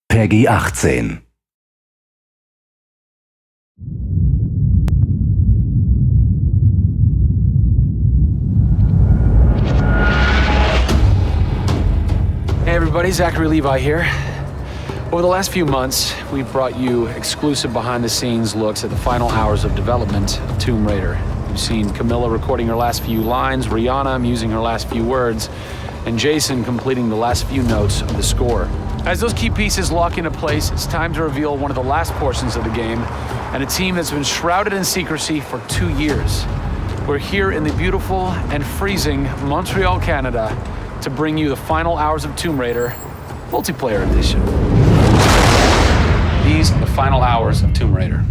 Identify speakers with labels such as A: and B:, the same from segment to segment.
A: Peggy 18.
B: Hey everybody, Zachary Levi here. Over the last few months, we've brought you exclusive behind-the-scenes looks at the final hours of development of Tomb Raider. You've seen Camilla recording her last few lines, Rihanna musing her last few words, and Jason completing the last few notes of the score. As those key pieces lock into place, it's time to reveal one of the last portions of the game, and a team that's been shrouded in secrecy for 2 years. We're here in the beautiful and freezing Montreal, Canada, to bring you the final hours of Tomb Raider Multiplayer Edition. These are the final hours of Tomb Raider.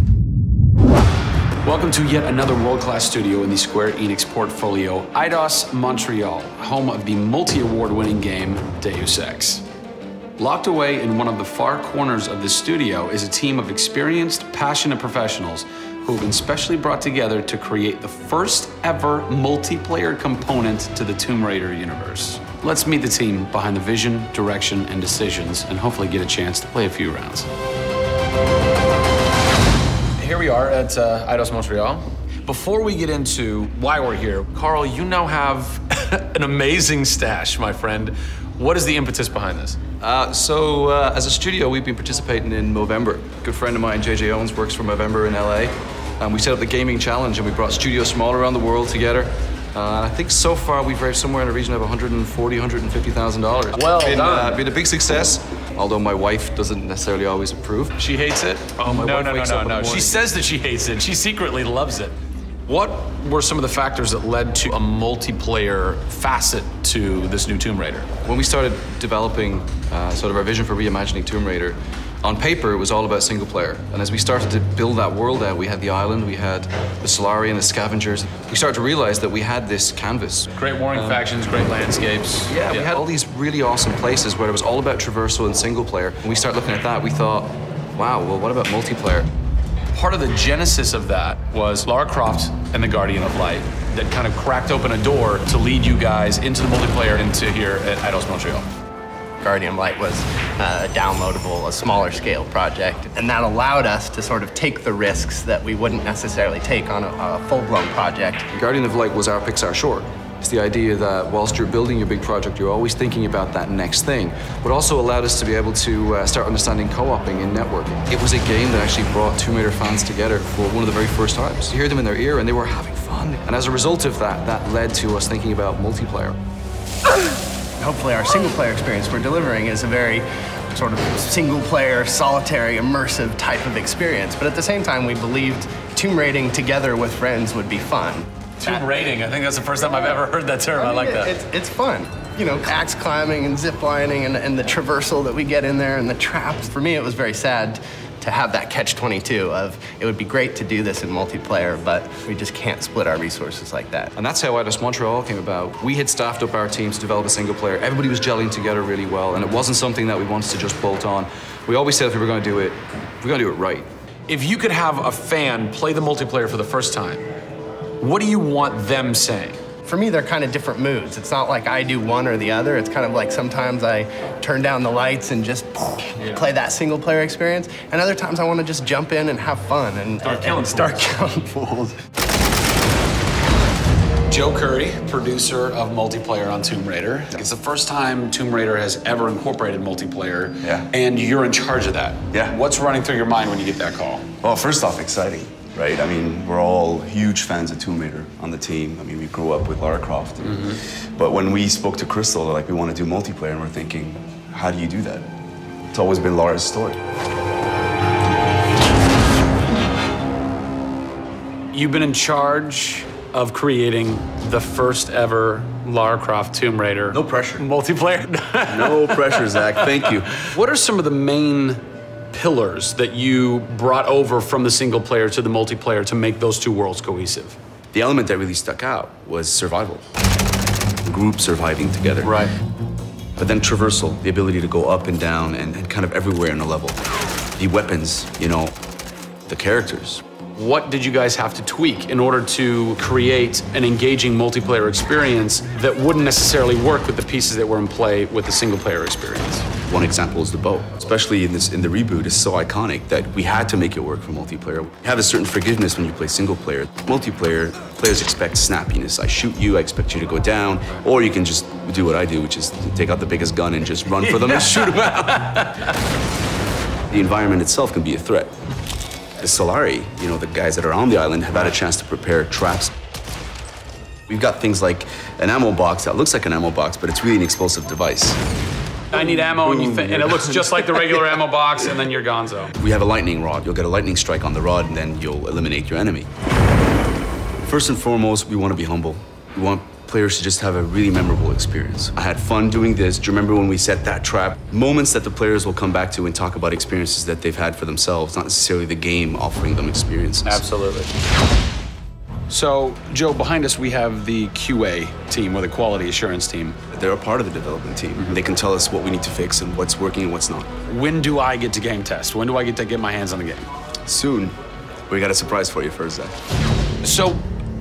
B: Welcome to yet another world-class studio in the Square Enix portfolio, Eidos-Montréal, home of the multi-award-winning game Deus Ex. Locked away in one of the far corners of the studio is a team of experienced, passionate professionals who have been specially brought together to create the first ever multiplayer component to the Tomb Raider universe. Let's meet the team behind the vision, direction, and decisions, and hopefully get a chance to play a few rounds. Here we are at Eidos-Montréal. Before we get into why we're here, Carl, you now have an amazing stash, my friend. What is the impetus behind this?
C: As a studio, we've been participating in Movember. A good friend of mine, JJ Owens, works for Movember in LA. We set up the gaming challenge and we brought studios from all around the world together. I think so far we've raised somewhere in the region of $140,000, $150,000.
B: Well done.
C: Been a big success, although my wife doesn't necessarily always approve.
B: She hates it?
C: Oh, my wife wakes up in the morning.
B: She says that she hates it. She secretly loves it. What were some of the factors that led to a multiplayer facet to this new Tomb Raider?
C: When we started developing sort of our vision for reimagining Tomb Raider, on paper, it was all about single player. And as we started to build that world out, we had the island, we had the Solari and the scavengers. We started to realize that we had this canvas.
B: Great warring factions, great landscapes.
C: Yeah, we had all these really awesome places where it was all about traversal and single player. When we started looking at that, we thought, wow, well, what about multiplayer?
B: Part of the genesis of that was Lara Croft and the Guardian of Light that kind of cracked open a door to lead you guys into the multiplayer into here at Eidos-Montréal.
D: Guardian of Light was a downloadable, a smaller scale project, and that allowed us to sort of take the risks that we wouldn't necessarily take on a full-blown project.
C: Guardian of Light was our Pixar short. It's the idea that whilst you're building your big project, you're always thinking about that next thing, but also allowed us to be able to start understanding co-oping and networking. It was a game that actually brought Tomb Raider fans together for one of the very first times. You hear them in their ear and they were having fun. And as a result of that, that led to us thinking about multiplayer.
D: Hopefully our single-player experience we're delivering is a very sort of single-player, solitary, immersive type of experience. But at the same time, we believed tomb raiding together with friends would be fun.
B: Tomb raiding, I think that's the first time I've ever heard that term. I like that.
D: It's fun. You know, axe climbing and zip lining and the traversal that we get in there and the traps. For me, it was very sad to have that catch-22 of it would be great to do this in multiplayer, but we just can't split our resources like that.
C: And that's how Eidos-Montréal came about. We had staffed up our team to develop a single player. Everybody was gelling together really well, and it wasn't something that we wanted to just bolt on. We always said if we were going to do it, we're going to do it right.
B: If you could have a fan play the multiplayer for the first time, what do you want them saying?
D: For me, they're kind of different moods. It's not like I do one or the other. It's kind of like sometimes I turn down the lights and just play that single player experience. And other times I want to just jump in and have fun and start killing fools.
B: Joe Curry, producer of multiplayer on Tomb Raider. It's the first time Tomb Raider has ever incorporated multiplayer, and you're in charge of that.
E: Yeah.
B: What's running through your mind when you get that call?
E: Well, first off, exciting, right? I mean, we're all huge fans of Tomb Raider on the team. I mean, we grew up with Lara Croft. But when we spoke to Crystal, like, we want to do multiplayer, and we're thinking, how do you do that? It's always been Lara's story.
B: You've been in charge of creating the first ever Lara Croft Tomb Raider.
E: No pressure.
B: Multiplayer.
E: No pressure, Zach. Thank you.
B: What are some of the main pillars that you brought over from the single player to the multiplayer to make those two worlds cohesive?
E: The element that really stuck out was survival. Group surviving together.
B: Right.
E: But then traversal, the ability to go up and down and kind of everywhere in a level. The weapons, you know, the characters.
B: What did you guys have to tweak in order to create an engaging multiplayer experience that wouldn't necessarily work with the pieces that were in play with the single player experience?
E: One example is the bow. Especially in the reboot, it's so iconic that we had to make it work for multiplayer. You have a certain forgiveness when you play single player. Multiplayer, players expect snappiness. I shoot you, I expect you to go down, or you can just do what I do, which is take out the biggest gun and just run for them and shoot them out. The environment itself can be a threat. The Solari, you know, the guys that are on the island have had a chance to prepare traps. We've got things like an ammo box that looks like an ammo box, but it's really an explosive device.
B: I need ammo, and it looks just like the regular ammo box, and then you're gonzo.
E: We have a lightning rod. You'll get a lightning strike on the rod, and then you'll eliminate your enemy. First and foremost, we want to be humble. We want players to just have a really memorable experience. I had fun doing this. Do you remember when we set that trap? Moments that the players will come back to and talk about experiences that they've had for themselves, not necessarily the game offering them experiences.
B: Absolutely. So, Joe, behind us we have the QA team, or the quality assurance team.
E: They're a part of the development team. They can tell us what we need to fix and what's working and what's not.
B: When do I get to game test? When do I get to get my hands on the game?
E: Soon. We got a surprise for you first, Zach.
B: So,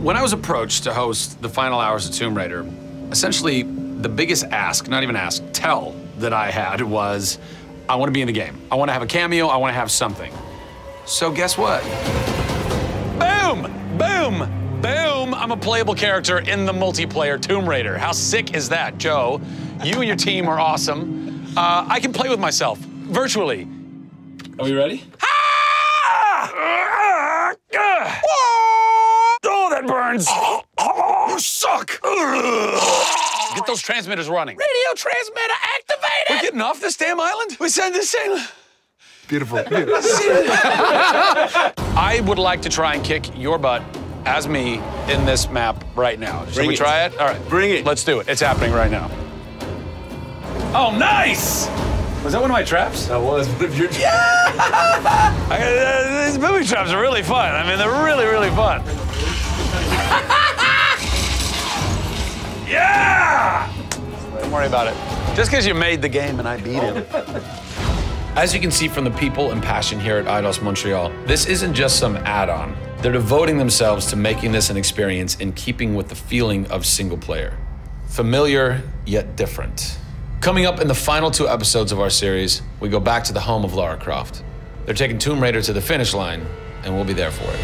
B: when I was approached to host the final hours of Tomb Raider, essentially the biggest ask, not even ask, tell that I had was, I want to be in the game. I want to have a cameo, I want to have something. So guess what? Boom! Boom! Boom! I'm a playable character in the multiplayer Tomb Raider. How sick is that, Joe? You and your team are awesome. I can play with myself, virtually. Are we ready? Oh, that burns! You suck! Get those transmitters running. Radio transmitter activated! We're getting off this damn island? We send this thing.
E: Beautiful.
B: I would like to try and kick your butt as me in this map right now. Should we try it? All right.
E: Bring it.
B: Let's do it. It's happening right now. Oh, nice! Was that one of my traps?
E: That was one of your traps.
B: Yeah! These booby traps are really fun. I mean, they're really, really fun. Yeah! Don't worry about it. Just because you made the game and I beat him. As you can see from the people and passion here at Eidos-Montréal, this isn't just some add-on. They're devoting themselves to making this an experience in keeping with the feeling of single player. Familiar, yet different. Coming up in the final 2 episodes of our series, we go back to the home of Lara Croft. They're taking Tomb Raider to the finish line, and we'll be there for it.